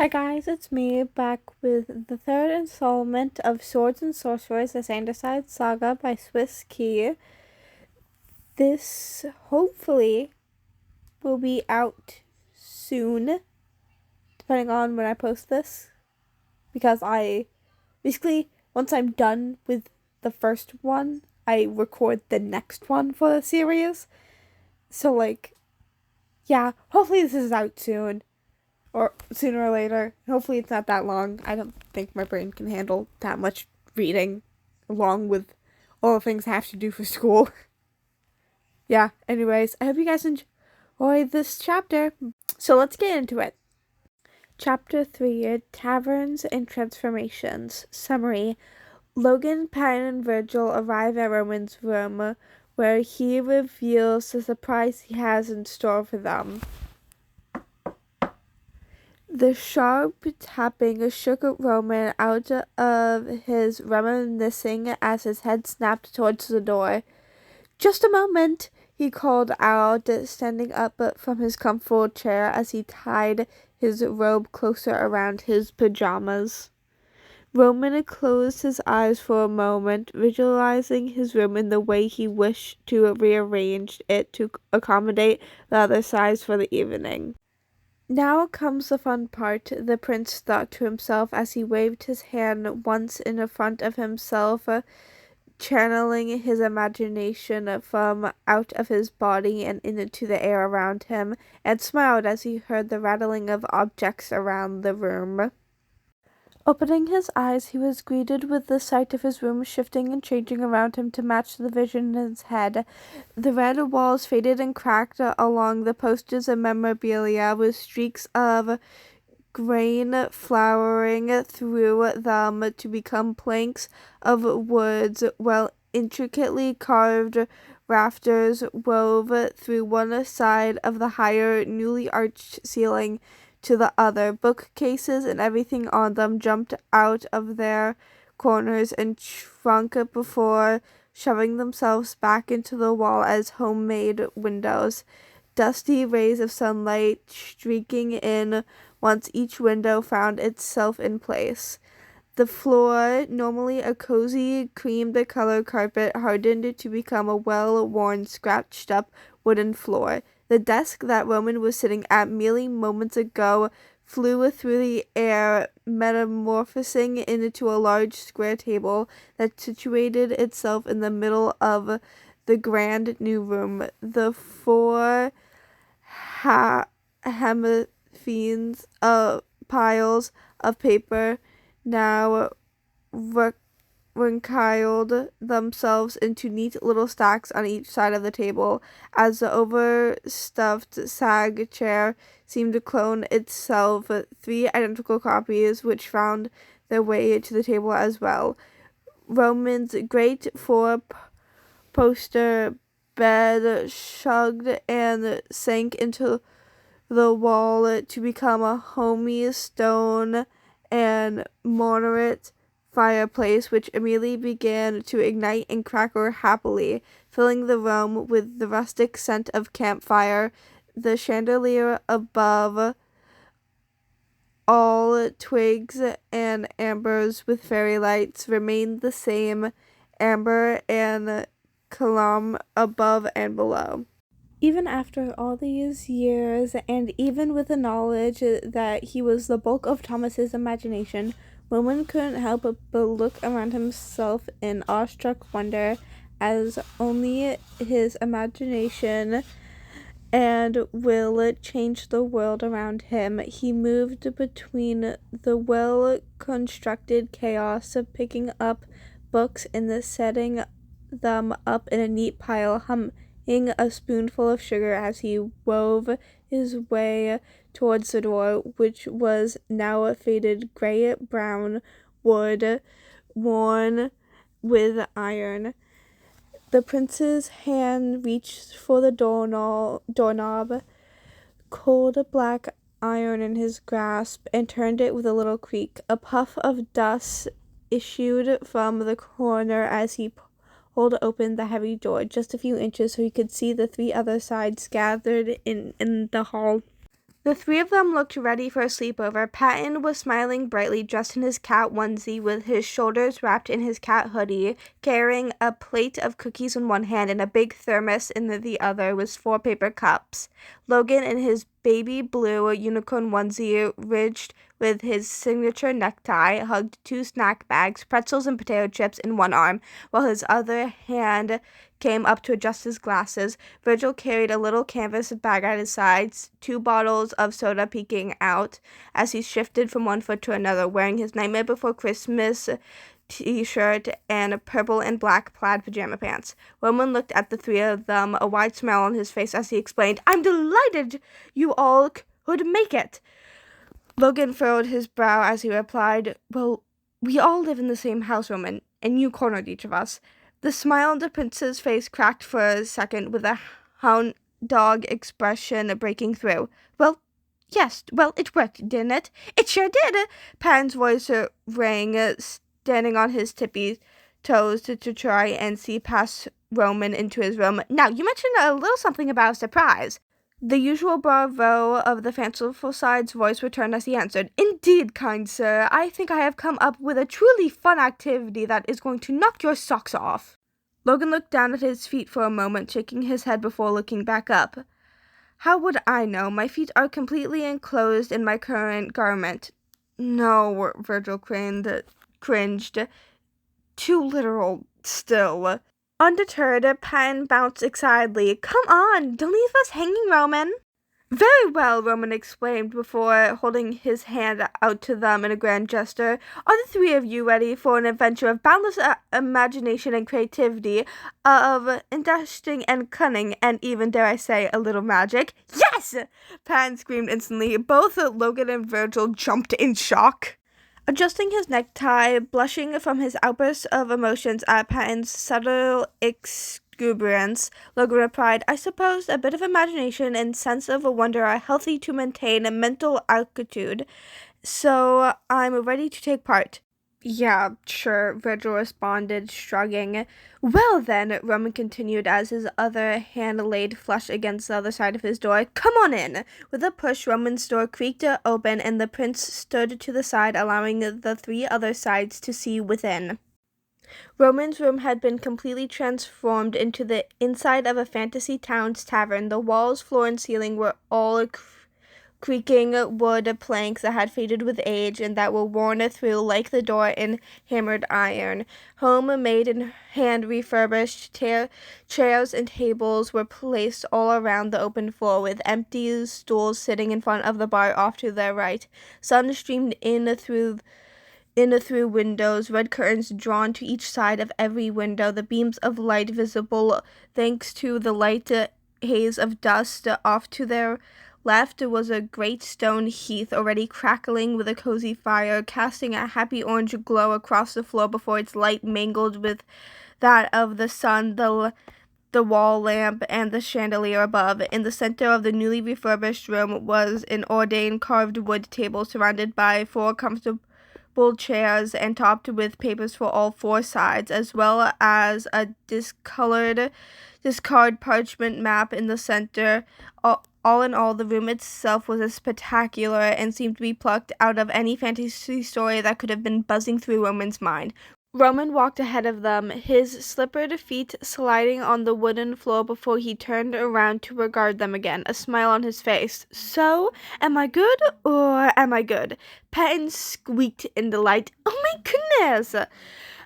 Hi guys, it's me back with the third installment of Swords and Sorcerers, the Sanderside Saga by swisskey. This hopefully will be out soon, depending on when I post this, because once I'm done with the first one, I record the next one for the series. So hopefully this is out soon. Or sooner or later. Hopefully it's not that long. I don't think my brain can handle that much reading along with all the things I have to do for school. Anyways, I hope you guys enjoyed this chapter. So let's get into it. Chapter 3, Taverns and Transformations. Summary. Logan, Patton, and Virgil arrive at Roman's room, where he reveals the surprise he has in store for them. The sharp tapping shook Roman out of his reminiscing as his head snapped towards the door. "Just a moment," he called out, standing up from his comfortable chair as he tied his robe closer around his pajamas. Roman closed his eyes for a moment, visualizing his room in the way he wished to rearrange it to accommodate the other sides for the evening. "Now comes the fun part," the prince thought to himself as he waved his hand once in front of himself, channeling his imagination from out of his body and into the air around him, and smiled as he heard the rattling of objects around the room. Opening his eyes, he was greeted with the sight of his room shifting and changing around him to match the vision in his head. The red walls faded and cracked along the posters and memorabilia, with streaks of grain flowering through them to become planks of woods, while intricately carved rafters wove through one side of the higher, newly arched ceiling to the other. Bookcases and everything on them jumped out of their corners and shrunk before shoving themselves back into the wall as homemade windows. Dusty rays of sunlight streaking in once each window found itself in place. The floor, normally a cozy, cream-colored carpet, hardened to become a well-worn, scratched-up wooden floor. The desk that Roman was sitting at merely moments ago flew through the air, metamorphosing into a large square table that situated itself in the middle of the grand new room. The four hemispheres of piles of paper now wrinkled themselves into neat little stacks on each side of the table, as the overstuffed Saga chair seemed to clone itself, 3 identical copies which found their way to the table as well. Roman's great 4-poster bed shrugged and sank into the wall to become a homey stone and moderate fireplace, which immediately began to ignite and crackle happily, filling the room with the rustic scent of campfire. The chandelier above, all twigs and ambers with fairy lights, remained the same, amber and column above and below. Even after all these years, and even with the knowledge that he was the bulk of Thomas's imagination, Roman couldn't help but look around himself in awestruck wonder, as only his imagination and will changed the world around him. He moved between the well-constructed chaos of picking up books and setting them up in a neat pile, humming a spoonful of sugar as he wove his way towards the door, which was now a faded gray-brown wood worn with iron. The prince's hand reached for the doorknob, cold black iron in his grasp, and turned it with a little creak. A puff of dust issued from the corner as he pulled open the heavy door just a few inches so he could see the 3 other sides gathered in the hall. The three of them looked ready for a sleepover. Patton was smiling brightly, dressed in his cat onesie with his shoulders wrapped in his cat hoodie, carrying a plate of cookies in one hand and a big thermos in the other with 4 paper cups. Logan, in his baby blue unicorn onesie, ridged with his signature necktie, hugged 2 snack bags, pretzels and potato chips in one arm, while his other hand came up to adjust his glasses. Virgil carried a little canvas bag at his sides, 2 bottles of soda peeking out as he shifted from one foot to another, wearing his Nightmare Before Christmas t-shirt and purple and black plaid pajama pants. Roman looked at the 3 of them, a wide smile on his face as he explained, "I'm delighted you all could make it." Logan furrowed his brow as he replied, "Well, we all live in the same house, Roman, and you cornered each of us." The smile on the prince's face cracked for a second, with a hound dog expression breaking through. Yes, it worked, didn't it?" "It sure did!" Patton's voice rang, standing on his tippy toes to try and see past Roman into his room. "Now, you mentioned a little something about a surprise." The usual bravo of the fanciful side's voice returned as he answered, "Indeed, kind sir, I think I have come up with a truly fun activity that is going to knock your socks off." Logan looked down at his feet for a moment, shaking his head before looking back up. "How would I know? My feet are completely enclosed in my current garment." "No," Virgil cringed. "Too literal, still." Undeterred, Patton bounced excitedly. "Come on, don't leave us hanging, Roman." "Very well," Roman exclaimed before holding his hand out to them in a grand gesture. "Are the 3 of you ready for an adventure of boundless imagination and creativity, of interesting and cunning, and even, dare I say, a little magic?" "Yes!" Patton screamed instantly. Both Logan and Virgil jumped in shock. Adjusting his necktie, blushing from his outburst of emotions at Patton's subtle exuberance, Logan replied, "I suppose a bit of imagination and sense of wonder are healthy to maintain a mental altitude, so I'm ready to take part." "Yeah, sure," Virgil responded, shrugging. "Well then," Roman continued as his other hand laid flush against the other side of his door, "come on in." With a push, Roman's door creaked open and the prince stood to the side, allowing the 3 other sides to see within. Roman's room had been completely transformed into the inside of a fantasy town's tavern. The walls, floor, and ceiling were all creaking wood planks that had faded with age and that were worn through like the door in hammered iron. Homemade and hand-refurbished chairs and tables were placed all around the open floor, with empty stools sitting in front of the bar off to their right. Sun streamed in through windows, red curtains drawn to each side of every window, the beams of light visible thanks to the light haze of dust. Off to their left was a great stone hearth, already crackling with a cozy fire, casting a happy orange glow across the floor before its light mingled with that of the sun, the wall lamp, and the chandelier above. In the center of the newly refurbished room was an ornate carved wood table surrounded by 4 comfortable chairs and topped with papers for all 4 sides, as well as a discarded parchment map in the center. All in all, the room itself was spectacular and seemed to be plucked out of any fantasy story that could have been buzzing through Roman's mind. Roman walked ahead of them, his slippered feet sliding on the wooden floor before he turned around to regard them again, a smile on his face. "So, am I good or am I good?" Patton squeaked in delight. "Oh my goodness!"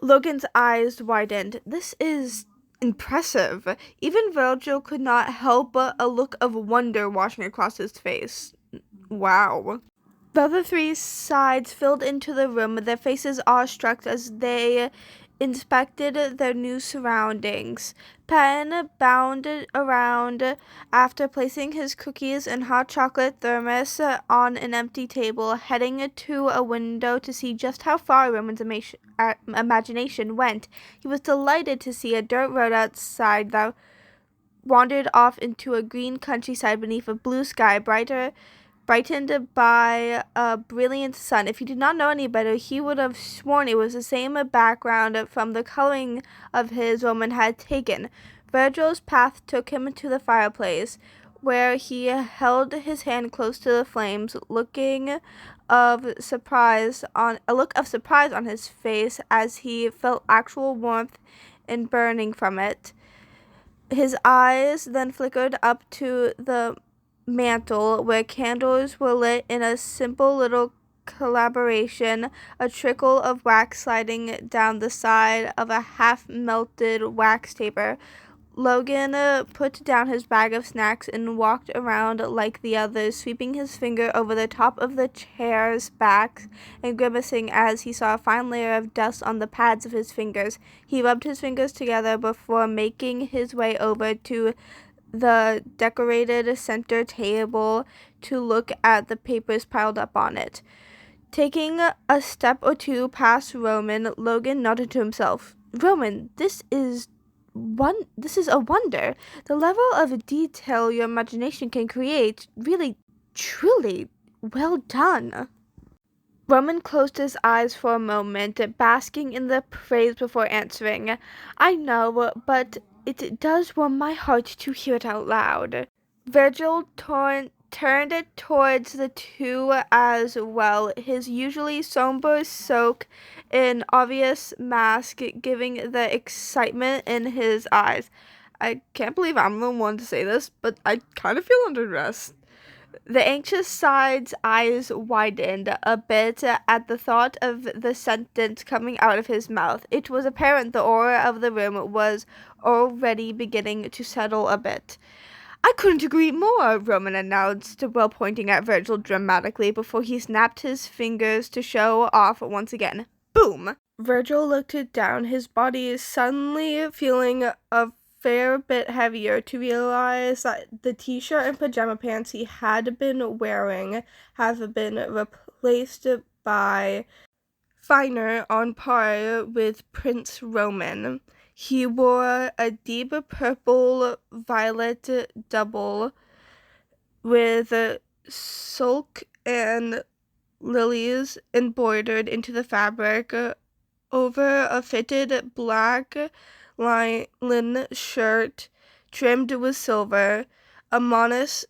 Logan's eyes widened. "This is impressive." Even Virgil could not help a look of wonder washing across his face. "Wow." The other 3 sides filled into the room, their faces awestruck as they inspected their new surroundings. Patton bounded around after placing his cookies and hot chocolate thermos on an empty table, heading to a window to see just how far Roman's imagination went. He was delighted to see a dirt road outside that wandered off into a green countryside beneath a blue sky brightened by a brilliant sun. If he did not know any better, he would have sworn it was the same background from the coloring of his Roman had taken. Virgil's path took him to the fireplace, where he held his hand close to the flames, a look of surprise on his face as he felt actual warmth and burning from it. His eyes then flickered up to the mantel where candles were lit in a simple little collaboration, a trickle of wax sliding down the side of a half-melted wax taper. Logan put down his bag of snacks and walked around like the others, sweeping his finger over the top of the chairs' backs and grimacing as he saw a fine layer of dust on the pads of his fingers. He rubbed his fingers together before making his way over to the decorated center table to look at the papers piled up on it. Taking a step or two past Roman, Logan nodded to himself. "Roman, this is a wonder. The level of detail your imagination can create, really, truly, well done." Roman closed his eyes for a moment, basking in the praise before answering. "I know, but it does warm my heart to hear it out loud." Virgil turned it towards the two as well, his usually somber soak and obvious mask giving the excitement in his eyes. "I can't believe I'm the one to say this, but I kind of feel under duress." The anxious side's eyes widened a bit at the thought of the sentence coming out of his mouth. It was apparent the aura of the room was already beginning to settle a bit. "I couldn't agree more," Roman announced, while pointing at Virgil dramatically before he snapped his fingers to show off once again. Boom! Virgil looked down, his body suddenly feeling a fair bit heavier, to realize that the t-shirt and pajama pants he had been wearing have been replaced by finer on par with Prince Roman. He wore a deep purple violet double with silk and lilies embroidered into the fabric over a fitted black linen shirt trimmed with silver. A modest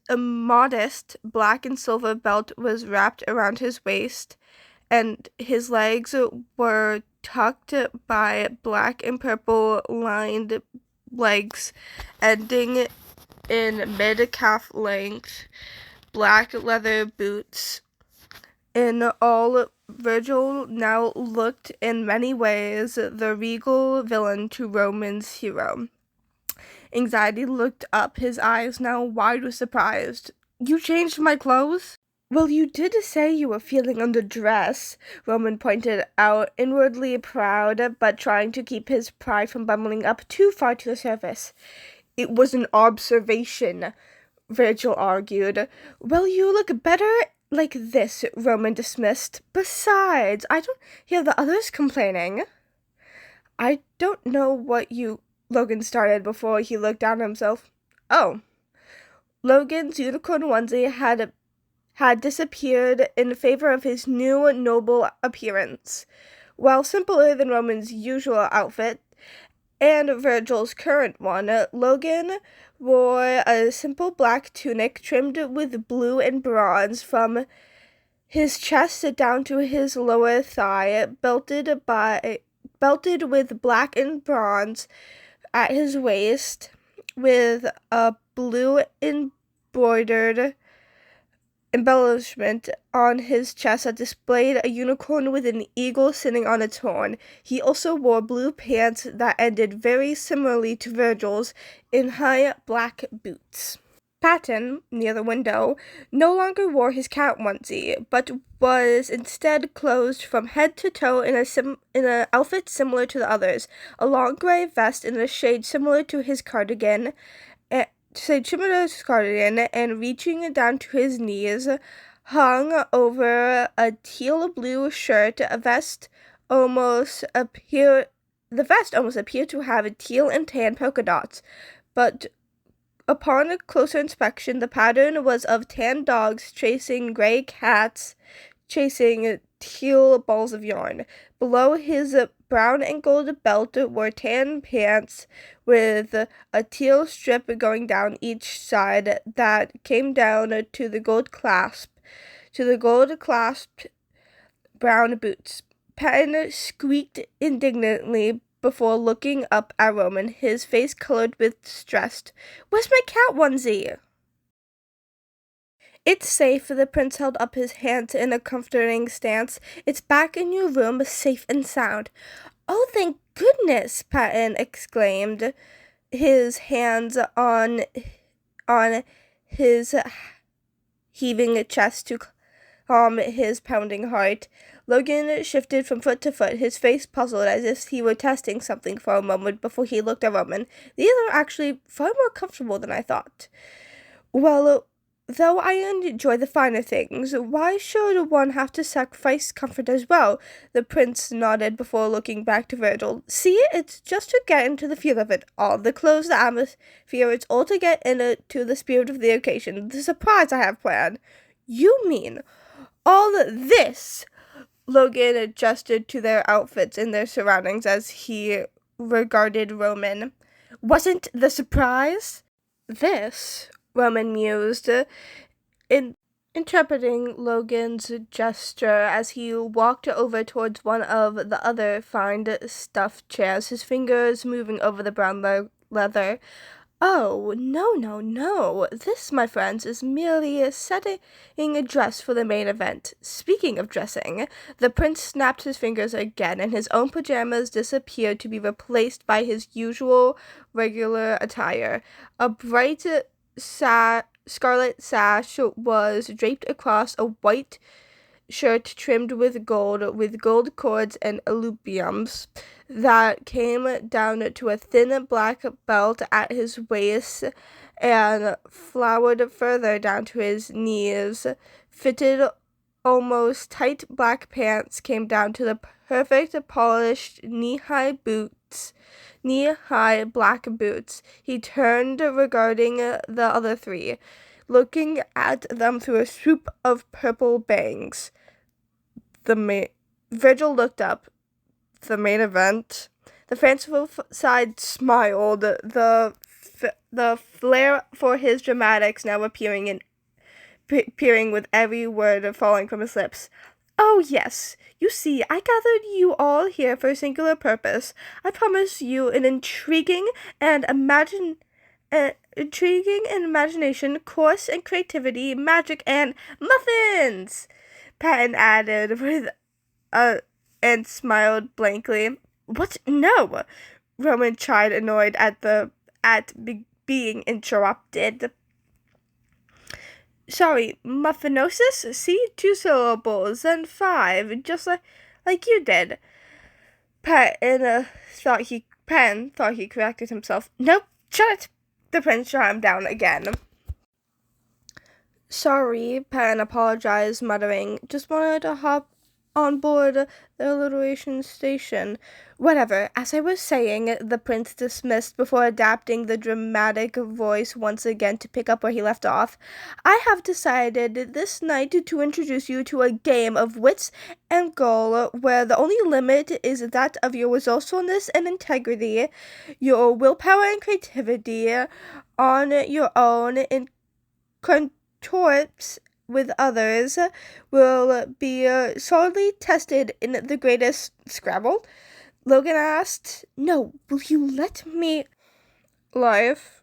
black and silver belt was wrapped around his waist, and his legs were tucked by black and purple lined legs ending in mid-calf length black leather boots. In all, Virgil now looked in many ways the regal villain to Roman's hero. Anxiety looked up, his eyes now wide with surprise. "You changed my clothes?" "Well, you did say you were feeling under duress," Roman pointed out, inwardly proud, but trying to keep his pride from bubbling up too far to the surface. "It was an observation," Virgil argued. "Well, you look better like this," Roman dismissed. "Besides, I don't hear the others complaining." "I don't know what you..." Logan started before he looked down at himself. Oh. Logan's unicorn onesie had disappeared in favor of his new noble appearance. While simpler than Roman's usual outfit and Virgil's current one, Logan wore a simple black tunic trimmed with blue and bronze from his chest down to his lower thigh, belted with black and bronze at his waist, with a blue embroidered embellishment on his chest that displayed a unicorn with an eagle sitting on its horn. He also wore blue pants that ended very similarly to Virgil's in high black boots. Patton, near the window, no longer wore his cat onesie, but was instead clothed from head to toe in an outfit similar to the others, a long gray vest in a shade similar to his cardigan, and reaching down to his knees, hung over a teal blue shirt. The vest almost appeared to have teal and tan polka dots, but upon a closer inspection, the pattern was of tan dogs chasing gray cats chasing teal balls of yarn. Below his brown and gold belt were tan pants with a teal strip going down each side that came down to the gold clasped brown boots. Patton squeaked indignantly before looking up at Roman, his face colored with distress. "Where's my cat onesie?" "It's safe." The prince held up his hands in a comforting stance. "It's back in your room, safe and sound." "Oh, thank goodness!" Patton exclaimed, his hands on his heaving chest to calm his pounding heart. Logan shifted from foot to foot, his face puzzled as if he were testing something for a moment before he looked at Roman. "These are actually far more comfortable than I thought." "Well, though I enjoy the finer things, why should one have to sacrifice comfort as well?" The prince nodded before looking back to Virgil. "See, it's just to get into the feel of it all. The clothes, the atmosphere, it's all to get into the spirit of the occasion. The surprise I have planned." "You mean all this?" Logan adjusted to their outfits and their surroundings as he regarded Roman. "Wasn't the surprise this?" Roman mused, interpreting Logan's gesture as he walked over towards one of the other fine stuffed chairs, his fingers moving over the brown leather. "Oh, no. This, my friends, is merely setting a dress for the main event." Speaking of dressing, the prince snapped his fingers again, and his own pajamas disappeared to be replaced by his usual regular attire. A bright scarlet sash was draped across a white shirt trimmed with gold cords and illubiums that came down to a thin black belt at his waist and flowered further down to his knees. Fitted almost tight black pants came down to the perfect polished knee-high black boots. He turned regarding the other three, looking at them through a swoop of purple bangs. Virgil looked up. "The main event?" The fanciful side smiled, the flair for his dramatics now appearing with every word falling from his lips. "Oh, yes. You see, I gathered you all here for a singular purpose. I promise you an intriguing and imagination, course and creativity, magic, and muffins," Patton added and smiled blankly. "What? No!" Roman tried, annoyed at being interrupted. "Sorry, muffinosis? See, 2 syllables, then 5, just like you did." Patton thought he corrected himself. "Nope, shut it!" The prince shot him down again. "Sorry," Patton apologized, muttering. "Just wanted to hop on board the alliteration station." "Whatever. As I was saying," the prince dismissed before adapting the dramatic voice once again to pick up where he left off. "I have decided this night to introduce you to a game of wits and guile where the only limit is that of your resourcefulness and integrity, your willpower and creativity on your own, and contorts with others will be sorely tested in the greatest Scrabble?" Logan asked. "No, will you let me?" "Life,"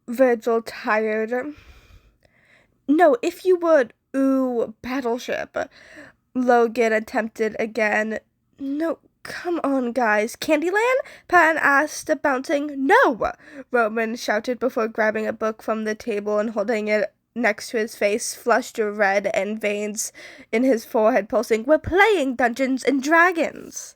Virgil tired. "No, if you would." "Ooh, battleship," Logan attempted again. "No, come on, guys." "Candyland?" Patton asked, bouncing. "No!" Roman shouted before grabbing a book from the table and holding it next to his face, flushed red and veins in his forehead pulsing. "We're playing Dungeons and Dragons."